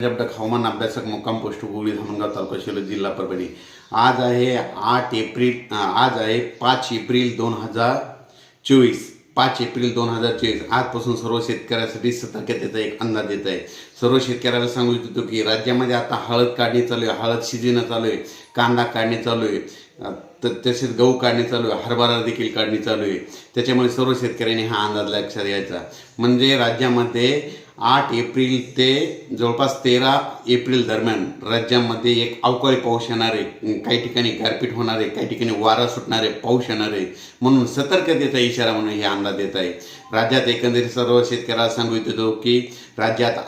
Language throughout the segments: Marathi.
जबडक हवामान अभ्यासक मुक्काम पोस्ट गुळी धामणगाव तालुका शिरोळ जिल्हा परभणी। आज आहे 5 एप्रिल 2024। 5 एप्रिल 2024 आजपासून सर्व शेतकऱ्यांसाठी सतर्कतेचा एक अंदाज देत आहे। सर्व शेतकऱ्याला सांगू इच्छितो की राज्यामध्ये आता हळद काढणी चालू आहे, हळद शिजणं चालू आहे, कांदा काढणी चालू आहे, तसेच गहू काढणी चालू आहे, हरभरा देखील काढणी चालू आहे। त्याच्यामुळे सर्व शेतकऱ्यांनी हा अंदाज लक्षात घ्यायचा। म्हणजे राज्यामध्ये 8 एप्रिल ते जवळपास 13 एप्रिल दरम्यान राज्यामध्ये एक अवकाळी पाऊस येणार आहे, काही ठिकाणी गारपीट होणार आहे, काही ठिकाणी वारा सुटणारे पाऊस येणार आहे, म्हणून सतर्कतेचा इशारा म्हणून हे अंदाज देत आहे। राज्यात एकंदरीत सर्व शेतकऱ्याला सांगू इच्छितो की राज्यात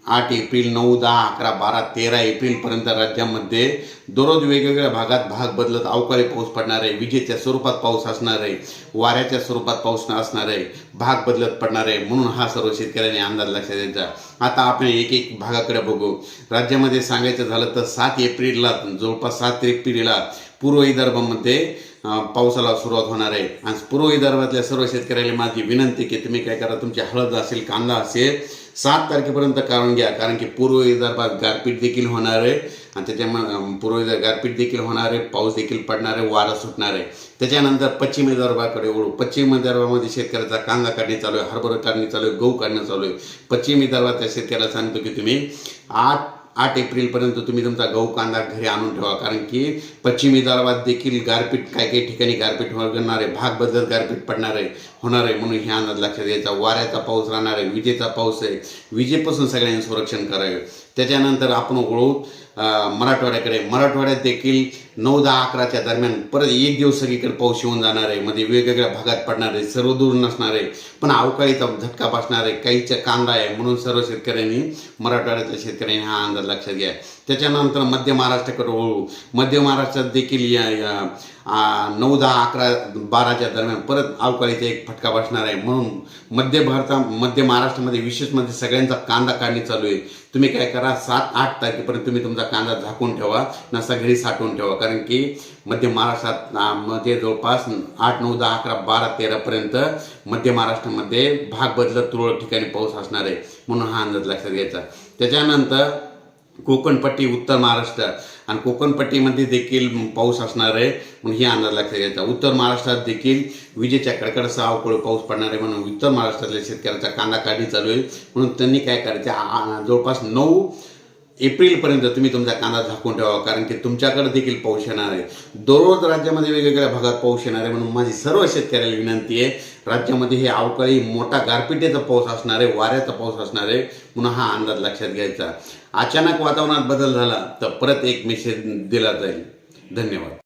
8 एप्रिल 9, 10, 11, 12, 13 एप्रिलपर्यंत राज्यामध्ये दररोज वेगवेगळ्या भागात भाग बदलत अवकाळी पाऊस पडणार आहे, विजेच्या स्वरूपात पाऊस असणार आहे, वाऱ्याच्या स्वरूपात पाऊस असणार आहे, भाग बदलत पडणार आहे, म्हणून हा सर्व शेतकऱ्यांनी अंदाज लक्षात द्यायचा। आता आपण एक एक भागाकडे बघू। राज्यामध्ये सांगायचं झालं तर 7 एप्रिलला जवळपास 7 एप्रिलला पूर्व विदर्भामध्ये पावसाला सुरुवात होणार आहे। आणि पूर्व विदर्भातल्या सर्व शेतकऱ्यांना माझी विनंती की तुम्ही काय करा, तुमची हळद असेल, कांदा असेल 7 तारखेपर्यंत काढून घ्या, कारण की पूर्व विदर्भात गारपीट देखील होणार आहे आणि त्याच्यामुळे पूर्व विदर्भात गारपीट देखील होणार आहे, पाऊस देखील पडणार आहे, वारा सुटणार आहे। त्याच्यानंतर पश्चिम विदर्भाकडे वळू। पश्चिम विदर्भामध्ये शेतकऱ्याचा कांदा काढणी चालू आहे, हरभरा काढणी चालू आहे, गहू काढणं चालू आहे। पश्चिम विदर्भातल्या शेतकऱ्याला सांगतो की तुम्ही 8 एप्रिलपर्यंत तुम्ही तुमचा गहू कांदा घरी आणून ठेवा, कारण की पश्चिम विदर्भात देखील गारपीट काही ठिकाणी गारपीट होणार आहे, भाग बदलत गारपीट पडणार आहे होणार आहे, म्हणून हे अंदाज लक्षात घ्यायचा। वाऱ्याचा पाऊस राहणार आहे, विजेचा पाऊस आहे, विजेपासून सगळ्यांनी संरक्षण करावे। त्याच्यानंतर आपण वळू मराठवाड्याकडे। मराठवाड्यात देखील 9, 10, 11च्या दरम्यान परत एक दिवस सगळीकडे पाऊस येऊन जाणार आहे, मध्ये वेगवेगळ्या भागात पडणार आहे, सर्व दूर नसणार आहे, पण अवकाळीचा झटका बसणार आहे, काहीच्या कांदा आहे, म्हणून सर्व शेतकऱ्यांनी मराठवाड्यातल्या शेतकऱ्यांनी हा अंदाज लक्षात घ्या। त्याच्यानंतर मध्य महाराष्ट्राकडे वळू। मध्य महाराष्ट्रात देखील 9, 10, 11, 12च्या दरम्यान परत अवकाळीचा एक फटका बसणार आहे, म्हणून मध्य महाराष्ट्रामध्ये विशेष म्हणजे सगळ्यांचा कांदा काढणी चालू आहे। तुम्ही काय करा, 7, 8 तारखेपर्यंत तुम्ही तुमचा कांदा झाकून ठेवा, नसा घरी साठवून ठेवा, कारण की मध्य महाराष्ट्रात मध्ये जवळपास 8, 9, 10, 11, 12, 13पर्यंत मध्य महाराष्ट्रामध्ये भाग बदलत तुरळक ठिकाणी पाऊस असणार आहे, म्हणून हा अंदाज लक्षात घ्यायचा। त्याच्यानंतर कोकणपट्टी, उत्तर महाराष्ट्र आणि कोकणपट्टीमध्ये देखील पाऊस असणार आहे, म्हणून ही अंदाज लक्षात घ्यायचा। उत्तर महाराष्ट्रात देखील विजेच्या कडकडासह अवकाळी पाऊस पडणार आहे, म्हणून उत्तर महाराष्ट्रातल्या शेतकऱ्याचा कांदा काढणी चालू आहे, म्हणून त्यांनी काय करायचं, जवळपास 9 एप्रिलपर्यंत तुम्ही तुमचा कांदा झाकून ठेवा, कारण की तुमच्याकडे देखील पाऊस येणार आहे। दररोज राज्यामध्ये वेगवेगळ्या भागात पाऊस येणार आहे, म्हणून माझी सर्व शेतकऱ्याला विनंती आहे, राज्यामध्ये हे अवकाळी मोठा गारपिटीचा पाऊस असणार आहे, वाऱ्याचा पाऊस असणार आहे, म्हणून हा अंदाज लक्षात घ्यायचा। अचानक वातावरणात बदल झाला तर परत एक मेसेज दिला जाईल। धन्यवाद।